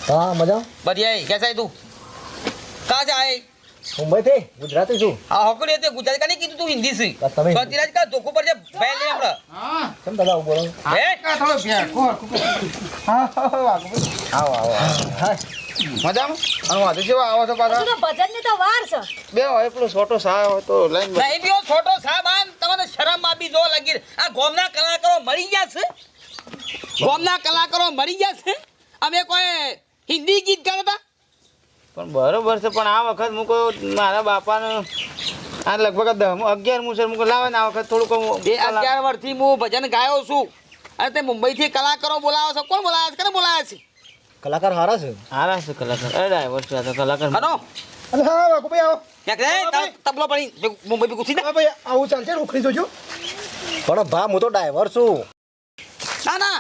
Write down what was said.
हाँ मजा बढ़िया है। कैसा है तू? कहाँ से आए? मुंबई थे गुजराती છું हाँ होकड़ी હતી ગુજરાતી का नहीं कीधું તું हिंदी से બસ તમે તો ધીરજ કા ધોકો પર જે બેલ લે આપણે હા કેમ દાદા ઉભો રહો હે કા થોડો ભેર કોર હા આવો આવો હા મજામાં અને વાંધો છે આવો છો પાછા હજુ તો ભજનની તો વાર છે. બે હોય પેલો છોટો સા હોય તો લાઈન નહીં બીઓ છોટો સાબાન તમને શરમ આપી જો લગી આ ગોમના કલાકારો મરી ગયા છે ગોમના કલાકારો મરી ગયા છે અમે કોઈ હિન્દી ગીત ગાતા પણ બરોબર છે પણ આ વખત મૂકો મારા બાપાને આ લગભગ 11 છે મૂકો લાવે ને આ વખત થોડુંક એ 11 વર્ષથી હું ભજન ગાયો છું અને તે મુંબઈથી કલાકારો બોલાવો છો કોણ બોલાવે છે કોને બોલાવે છે કલાકાર હારા છે હારા છે કલાકાર અરે ડ્રાઈવર છે આ તો કલાકાર હનો અરે હા વાકુ ભાઈ આવો ક્યાંક રે તબલો પડી મુંબઈ ભી ઘૂસી હા ભાઈ આવું ચાલશે રોકડી જોજો પણ ભા હું તો ડ્રાઈવર છું ના ના